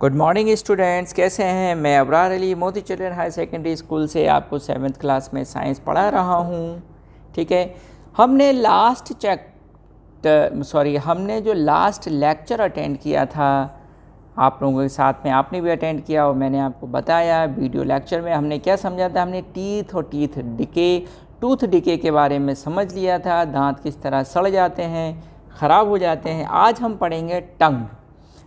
Good morning students, कैसे हैं। मैं Abrar Ali Modi children high secondary school से आपको 7th क्लास में साइंस पढ़ा रहा हूँ। ठीक है, हमने हमने जो लास्ट लेक्चर अटेंड किया था आप लोगों के साथ में, आपने भी अटेंड किया और मैंने आपको बताया वीडियो लेक्चर में हमने क्या समझा था। हमने टूथ डिके के बारे में समझ लिया था, दांत किस तरह सड़ जाते हैं, ख़राब हो जाते हैं। आज हम पढ़ेंगे टंग।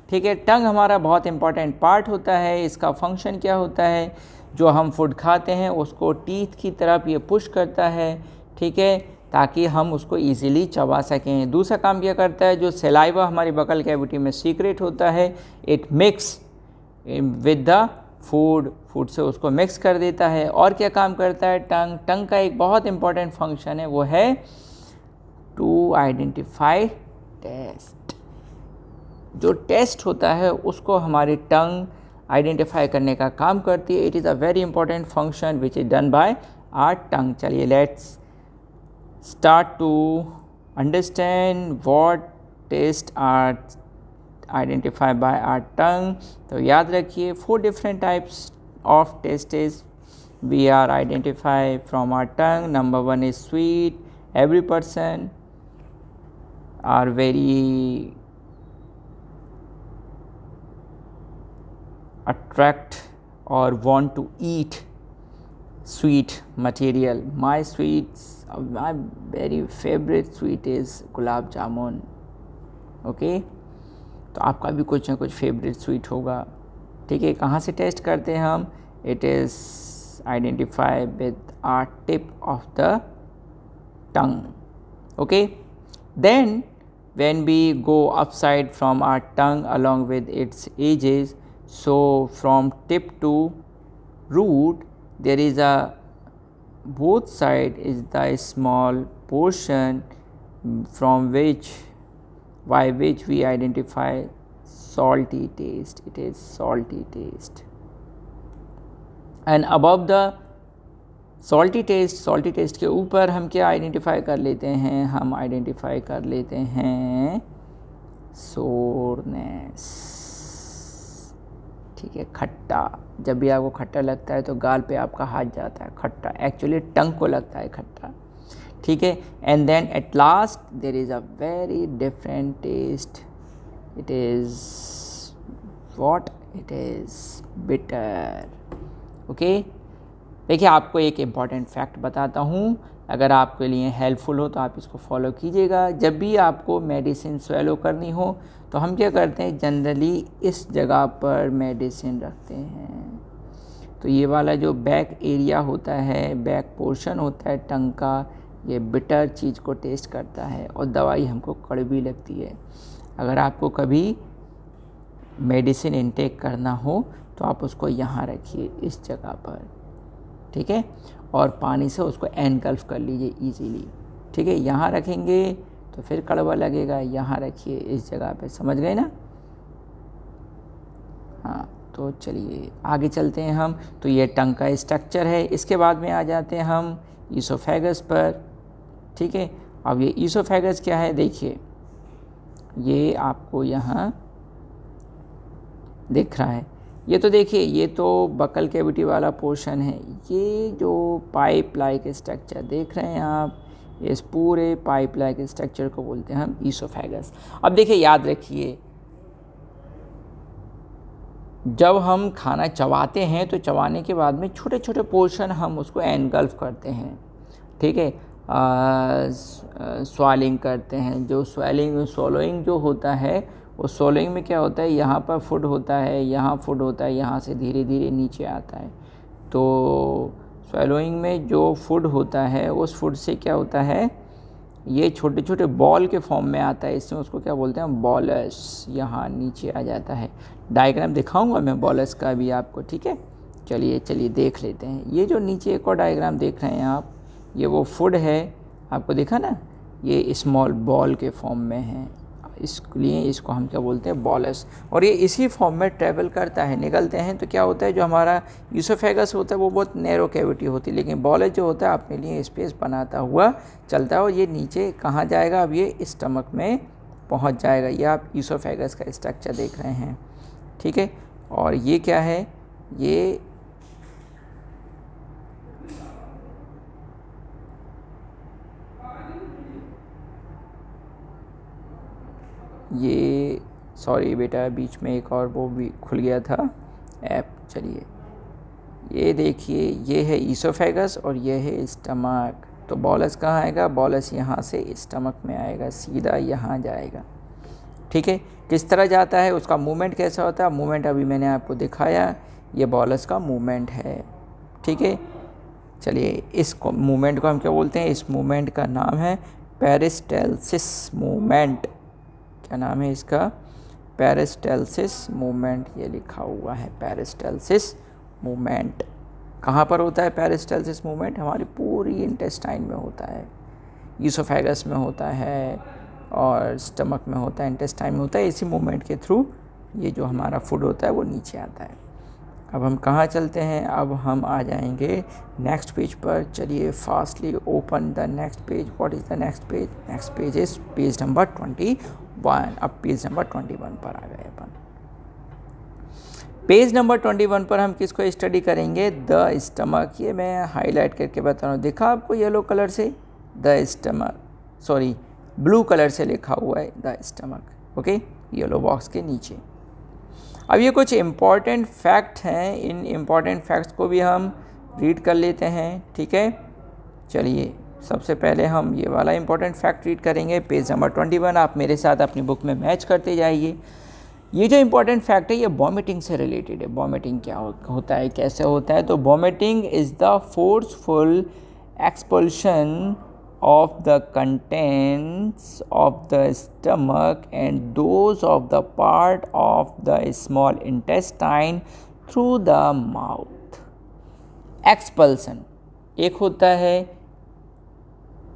ठीक है, टंग हमारा बहुत इंपॉर्टेंट पार्ट होता है। इसका फंक्शन क्या होता है, जो हम फूड खाते हैं उसको टीथ की तरफ ये पुश करता है, ठीक है, ताकि हम उसको इजीली चबा सकें। दूसरा काम क्या करता है, जो सलाइवा हमारी बकल कैविटी में सीक्रेट होता है, it mix with the food से उसको मिक्स कर देता है। और क्या काम करता है टंग का एक बहुत इंपॉर्टेंट फंक्शन है, वो है टू आइडेंटिफाई टेस्ट। जो टेस्ट होता है उसको हमारी टंग आइडेंटिफाई करने का काम करती है। It is a very important function which is done by our tongue. चलिए let's start to understand what taste are identify by our tongue. तो याद रखिए 4 different types of tastes we are identify from our tongue. Number 1 is sweet. Every person are very attract or want to eat sweet material. My very favorite sweet is gulab jamun. Okay, तो आपका भी कुछ ना कुछ favourite sweet होगा। ठीक है, कहाँ से टेस्ट करते हैं हम, it is identify with our tip of the tongue. Okay, then when we go upside from our tongue along with its edges, so from tip to root there is a both side is the small portion from which by which we identify salty taste. It is salty taste, and above the salty taste के ऊपर हम क्या identify कर लेते हैं, हम identify कर लेते हैं सोरनेस। ठीक है, खट्टा। जब भी आपको खट्टा लगता है तो गाल पे आपका हाथ जाता है, खट्टा एक्चुअली टंग को लगता है खट्टा। ठीक है, and then at last there is a very different taste. It is what, it is bitter. Okay, देखिए आपको एक इम्पॉर्टेंट फैक्ट बताता हूँ, अगर आपके लिए हेल्पफुल हो तो आप इसको फॉलो कीजिएगा। जब भी आपको मेडिसिन स्वेलो करनी हो तो हम क्या करते हैं, जनरली इस जगह पर मेडिसिन रखते हैं। तो ये वाला जो बैक एरिया होता है, बैक पोर्शन होता है टंग का, ये बिटर चीज़ को टेस्ट करता है और दवाई हमको कड़वी लगती है। अगर आपको कभी मेडिसिन इनटेक करना हो तो आप उसको यहाँ रखिए, इस जगह पर। ठीक है, और पानी से उसको एनगल्फ कर लीजिए ईजीली। ठीक है, यहाँ रखेंगे तो फिर कड़वा लगेगा, यहाँ रखिए इस जगह पे, समझ गए ना। हाँ, तो चलिए आगे चलते हैं हम। तो ये टंग का स्ट्रक्चर है। इसके बाद में आ जाते हैं हम ईसोफेगस पर। ठीक है, अब ये ईसोफेगस क्या है, देखिए ये आपको यहाँ दिख रहा है। ये तो देखिए, ये तो बकल कैविटी वाला पोर्शन है। ये जो पाइप लाइक स्ट्रक्चर देख रहे हैं आप, इस पूरे पाइप लाइक स्ट्रक्चर को बोलते हैं हम ईसोफेगस। अब देखिए, याद रखिए, जब हम खाना चबाते हैं तो चबाने के बाद में छोटे छोटे पोर्शन हम उसको एनगल्फ करते हैं। ठीक है, स्वालिंग करते हैं। जो स्वॉलोइंग जो होता है, वो सोलिंग में क्या होता है, यहाँ पर फूड होता है, यहाँ फूड होता है, यहाँ से धीरे धीरे नीचे आता है। तो स्वैलोइंग में जो फूड होता है उस फूड से क्या होता है, ये छोटे छोटे बॉल के फॉर्म में आता है, इसमें उसको क्या बोलते हैं, बॉलस। यहाँ नीचे आ जाता है। डायग्राम दिखाऊंगा मैं बॉलस का भी आपको। ठीक है, चलिए देख लेते हैं। ये जो नीचे एक और डायग्राम देख रहे हैं आप, ये वो फूड है, आपको दिखा ना, ये स्मॉल बॉल के फॉर्म में है, इसलिए इसको हम क्या बोलते हैं, बॉलस। और ये इसी फॉर्म में ट्रेवल करता है, निकलते हैं तो क्या होता है, जो हमारा ईसोफेगस होता है वो बहुत नैरो कैविटी होती है, लेकिन बॉलस जो होता है अपने लिए स्पेस बनाता हुआ चलता है। और ये नीचे कहाँ जाएगा, अब ये स्टमक में पहुंच जाएगा। ये आप ईसोफेगस का स्ट्रक्चर देख रहे हैं। ठीक है, और ये क्या है, ये सॉरी बेटा, बीच में एक और वो भी खुल गया था ऐप। चलिए ये देखिए, ये है ईसोफेगस और ये है स्टमक। तो बॉलस कहाँ आएगा, बॉलस यहाँ से स्टमक में आएगा, सीधा यहाँ जाएगा। ठीक है, किस तरह जाता है, उसका मूवमेंट कैसा होता है, मूवमेंट अभी मैंने आपको दिखाया, ये बॉलस का मूवमेंट है। ठीक है, चलिए इस मूवमेंट को हम क्या बोलते हैं, इस मूवमेंट का नाम है पेरिस्टाल्सिस मूवमेंट। क्या नाम है इसका, पेरिस्टाल्सिस मूवमेंट, ये लिखा हुआ है पेरिस्टाल्सिस मूवमेंट। कहाँ पर होता है पेरिस्टाल्सिस मूवमेंट, हमारी पूरी इंटेस्टाइन में होता है, ईसोफेगस में होता है और स्टमक में होता है, इंटेस्टाइन में होता है। इसी मूवमेंट के थ्रू ये जो हमारा फूड होता है वो नीचे आता है। अब हम कहाँ चलते हैं, अब हम आ जाएंगे नेक्स्ट पेज पर। चलिए fastly open the next page. What is the next page, next page is page number 21। अब पेज नंबर 21 पर आ गए अपन। पेज नंबर 21 पर हम किसको स्टडी करेंगे, द स्टमक। ये मैं हाईलाइट करके बता रहा हूँ, देखा आपको येलो कलर से, the stomach, sorry blue colour से लिखा हुआ है the stomach, okay, yellow box के नीचे। अब ये कुछ इम्पॉर्टेंट फैक्ट हैं, इन इम्पॉर्टेंट फैक्ट्स को भी हम रीड कर लेते हैं। ठीक है, चलिए सबसे पहले हम ये वाला इम्पॉर्टेंट फैक्ट रीड करेंगे, पेज नंबर 21। आप मेरे साथ अपनी बुक में मैच करते जाइए। ये जो इम्पॉर्टेंट फैक्ट है ये वॉमिटिंग से रिलेटेड है। वॉमिटिंग क्या होता है, कैसे होता है, तो vomiting is the forceful expulsion of the contents of the stomach and those of the part of the small intestine through the mouth. Expulsion एक होता है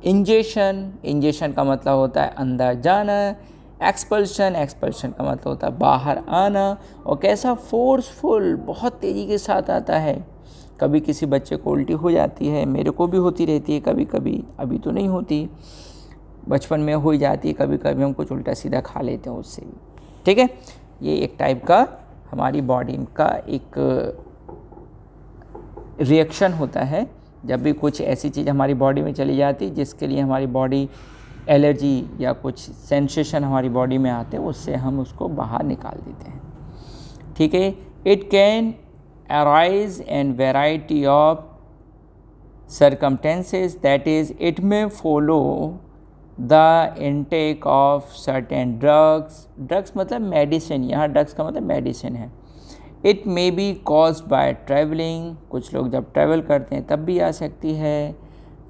इंजेशन, इंजेशन का मतलब होता है अंदर जाना, एक्सपल्शन, एक्सपल्शन का मतलब होता है बाहर आना। और कैसा, फोर्सफुल, बहुत तेज़ी के साथ आता है। कभी किसी बच्चे को उल्टी हो जाती है, मेरे को भी होती रहती है कभी कभी, अभी तो नहीं होती, बचपन में हो ही जाती है, कभी कभी हम कुछ उल्टा सीधा खा लेते हैं उससे भी। ठीक है, ये एक टाइप का हमारी बॉडी का एक रिएक्शन होता है। जब भी कुछ ऐसी चीज़ हमारी बॉडी में चली जाती है जिसके लिए हमारी बॉडी एलर्जी या कुछ सेंसेशन हमारी बॉडी में आते हैं, उससे हम उसको बाहर निकाल देते हैं। ठीक है, it can arise in variety of circumstances, that is it may follow the intake of certain drugs मतलब मेडिसिन, यहाँ ड्रग्स का मतलब मेडिसिन है। it may be caused by traveling, कुछ लोग जब ट्रैवल करते हैं तब भी आ सकती है।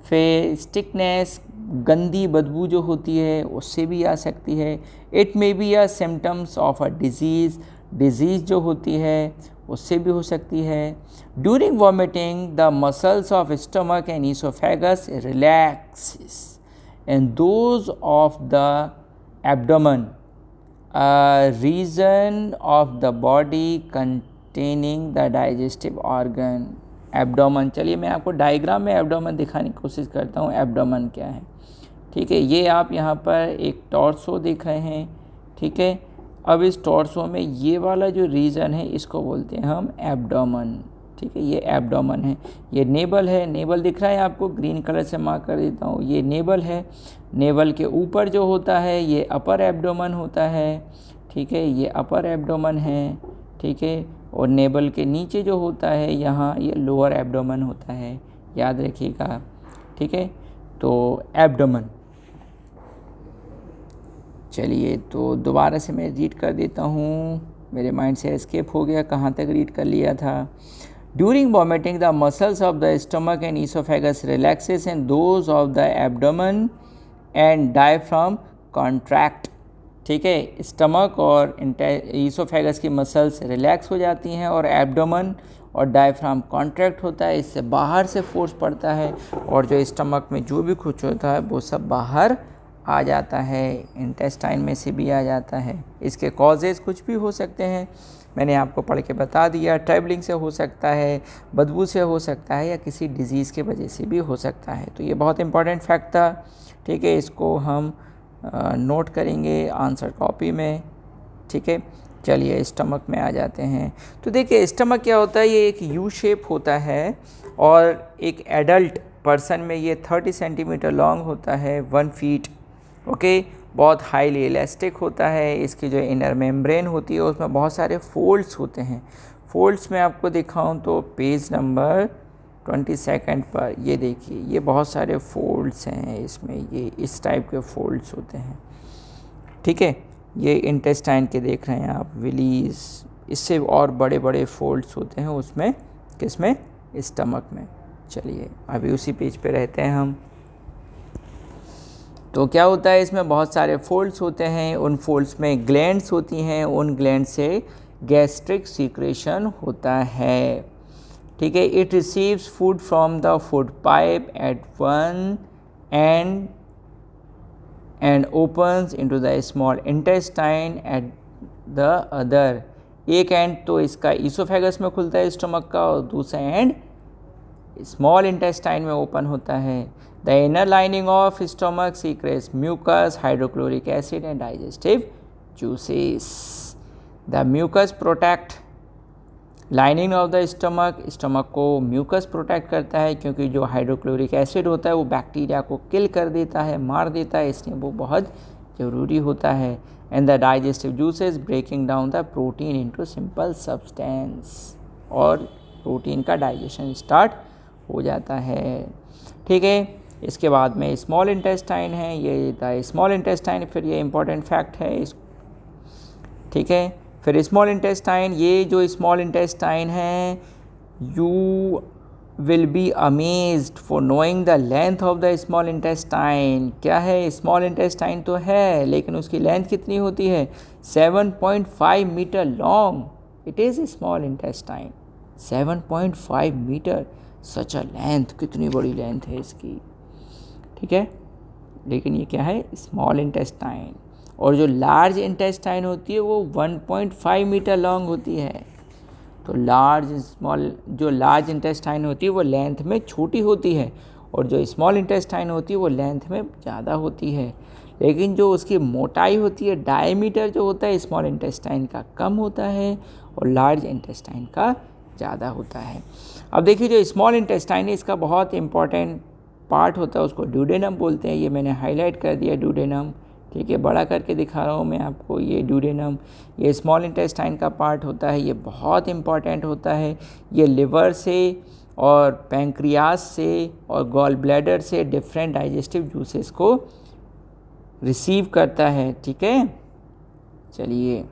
फिर स्टिकनेस, गंदी बदबू जो होती है उससे भी आ सकती है। it may be a symptoms of a disease, disease जो होती है उससे भी हो सकती है। During vomiting the muscles of stomach and oesophagus relaxes and those of the abdomen, region of the body containing the digestive organ. Abdomen, चलिए मैं आपको डायग्राम में एब्डोमेन दिखाने की कोशिश करता हूँ, एब्डोमेन क्या है। ठीक है, ये आप यहाँ पर एक टॉर्सो देख रहे हैं। ठीक है, अब इस टॉर्सो में ये वाला जो रीजन है इसको बोलते हैं हम एब्डोमेन। ठीक है, ये एब्डोमेन है। ये नेबल है, नेबल दिख रहा है आपको, ग्रीन कलर से मार्क कर देता हूँ, ये नेबल है। नेबल के ऊपर जो होता है ये अपर एब्डोमेन होता है। ठीक है, ये अपर एब्डोमेन है। ठीक है, और नेबल के नीचे जो होता है यहाँ ये लोअर एब्डोमेन होता है, याद रखिएगा। ठीक है, तो एब्डोमेन, चलिए तो दोबारा से मैं रीड कर देता हूँ, मेरे माइंड से एस्केप हो गया, कहाँ तक रीड कर लिया था। During vomiting the muscles of the stomach and oesophagus relaxes and those of the abdomen and diaphragm contract. ठीक है, स्टमक और ईसोफेगस की मसल्स रिलैक्स हो जाती हैं और एब्डोमेन और डायफ्राम कॉन्ट्रैक्ट होता है, इससे बाहर से फोर्स पड़ता है और जो स्टमक में जो भी कुछ होता है वो सब बाहर आ जाता है, इंटेस्टाइन में से भी आ जाता है। इसके कॉजेज़ कुछ भी हो सकते हैं, मैंने आपको पढ़ के बता दिया। ट्रैवलिंग से हो सकता है, बदबू से हो सकता है, या किसी डिज़ीज़ के वजह से भी हो सकता है। तो ये बहुत इंपॉर्टेंट फैक्ट था। ठीक है, इसको हम नोट करेंगे आंसर कॉपी में। ठीक है, चलिए स्टमक में आ जाते हैं। तो देखिए स्टमक क्या होता है, ये एक यू शेप होता है और एक एडल्ट पर्सन में ये 30 सेंटीमीटर लॉन्ग होता है, 1 फीट। ओके, बहुत हाईली इलास्टिक होता है। इसकी जो इनर मेम्ब्रेन होती है उसमें बहुत सारे फोल्ड्स होते हैं। फोल्ड्स में आपको दिखाऊं तो पेज नंबर 22 पर ये देखिए, ये बहुत सारे फोल्ड्स हैं इसमें, ये इस टाइप के फोल्ड्स होते हैं। ठीक है, ये इंटेस्टाइन के देख रहे हैं आप, विलीज, इससे और बड़े बड़े फोल्ड्स होते हैं उसमें, किसमें, स्टमक में। चलिए अभी उसी पेज पे रहते हैं हम। तो क्या होता है, इसमें बहुत सारे फोल्ड्स होते हैं, उन फोल्ड्स में ग्लैंड्स होती हैं, उन ग्लैंड से गैस्ट्रिक सीक्रेशन होता है। ठीक है, it receives food from the food pipe at one end and opens into the small intestine at the other। एक एंड तो इसका ईसोफेगस में खुलता है स्टमक का, और दूसरा एंड स्मॉल इंटेस्टाइन में ओपन होता है। The inner lining of stomach secretes mucus, hydrochloric acid and digestive juices. The mucus protect lining of the stomach, stomach को म्यूकस प्रोटेक्ट करता है, क्योंकि जो हाइड्रोक्लोरिक एसिड होता है वो बैक्टीरिया को किल कर देता है, मार देता है, इसलिए वो बहुत ज़रूरी होता है। And the digestive juices breaking down the protein into simple substance, और प्रोटीन का डाइजेशन स्टार्ट हो जाता है। ठीक है, इसके बाद में स्मॉल इंटेस्टाइन है, ये द स्मॉल इंटेस्टाइन, फिर ये इंपॉर्टेंट फैक्ट है इस, ठीक है। फिर स्मॉल इंटेस्टाइन, ये जो स्मॉल इंटेस्टाइन है, you will be amazed for knowing the length of the small intestine. क्या है, स्मॉल इंटेस्टाइन तो है लेकिन उसकी लेंथ कितनी होती है, 7.5 metre long. It is small intestine, 7.5 metre, such a length, कितनी बड़ी लेंथ है इसकी। ठीक है, लेकिन ये क्या है, स्मॉल इंटेस्टाइन। और जो लार्ज इंटेस्टाइन होती है वो 1.5 मीटर लॉन्ग होती है। तो जो लार्ज इंटेस्टाइन होती है वो लेंथ में छोटी होती है, और जो स्मॉल इंटेस्टाइन होती है वो लेंथ में ज़्यादा होती है। लेकिन जो उसकी मोटाई होती है, डायमीटर जो होता है स्मॉल इंटेस्टाइन का कम होता है और लार्ज इंटेस्टाइन का ज़्यादा होता है। अब देखिए जो स्मॉल इंटेस्टाइन है इसका बहुत इंपॉर्टेंट पार्ट होता है, उसको ड्यूडेनम बोलते हैं। ये मैंने हाईलाइट कर दिया ड्यूडेनम, ठीक है, बड़ा करके दिखा रहा हूँ मैं आपको। ये ड्यूडेनम, ये स्मॉल इंटेस्टाइन का पार्ट होता है, ये बहुत इंपॉर्टेंट होता है। ये लिवर से और पैंक्रियास से और गॉल ब्लैडर से डिफरेंट डाइजेस्टिव जूसेस को रिसीव करता है। ठीक है, चलिए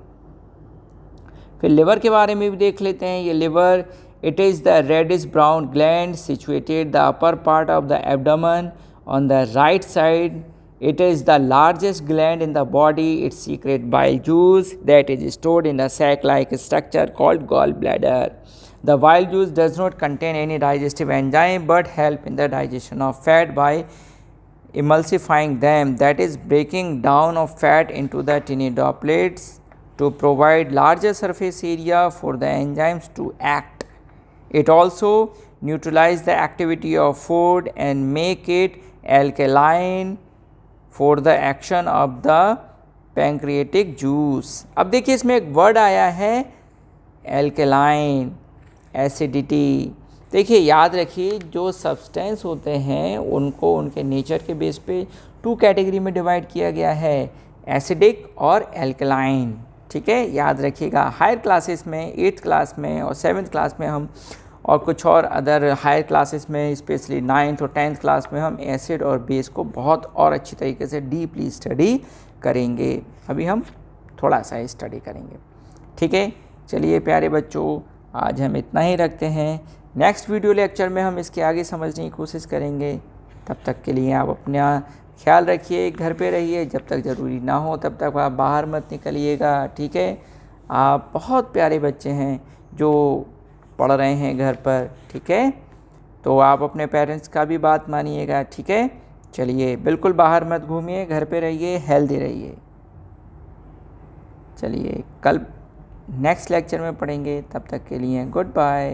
फिर लिवर के बारे में भी देख लेते हैं। ये liver, it is the reddish brown gland situated the upper part of the abdomen on the right side. It is the largest gland in the body. It secretes bile juice that is stored in a sac-like structure called gallbladder. The bile juice does not contain any digestive enzyme but help in the digestion of fat by emulsifying them, that is breaking down of fat into the tiny droplets to provide larger surface area for the enzymes to act. It also neutralizes the activity of food and make it alkaline for the action of the pancreatic juice. अब देखिए इसमें एक word आया है alkaline, acidity. देखिए याद रखिए जो सब्सटेंस होते हैं उनको उनके नेचर के बेस पे 2 कैटेगरी में डिवाइड किया गया है, एसिडिक और एल्केलाइन। ठीक है, याद रखिएगा। हायर क्लासेस में 8th क्लास में और 7th क्लास में हम, और कुछ और अदर हायर क्लासेस में स्पेशली 9th और 10th क्लास में हम एसिड और बेस को बहुत और अच्छी तरीके से डीपली स्टडी करेंगे। अभी हम थोड़ा सा स्टडी करेंगे। ठीक है, चलिए प्यारे बच्चों, आज हम इतना ही रखते हैं। नेक्स्ट वीडियो लेक्चर में हम इसके आगे समझने की कोशिश करेंगे। तब तक के लिए आप अपना ख्याल रखिए, घर पे रहिए, जब तक ज़रूरी ना हो तब तक आप बाहर मत निकलिएगा। ठीक है, आप बहुत प्यारे बच्चे हैं जो पढ़ रहे हैं घर पर। ठीक है, तो आप अपने पेरेंट्स का भी बात मानिएगा। ठीक है, चलिए बिल्कुल बाहर मत घूमिए, घर पे रहिए, हेल्दी रहिए। चलिए कल नेक्स्ट लेक्चर में पढ़ेंगे, तब तक के लिए गुड बाय।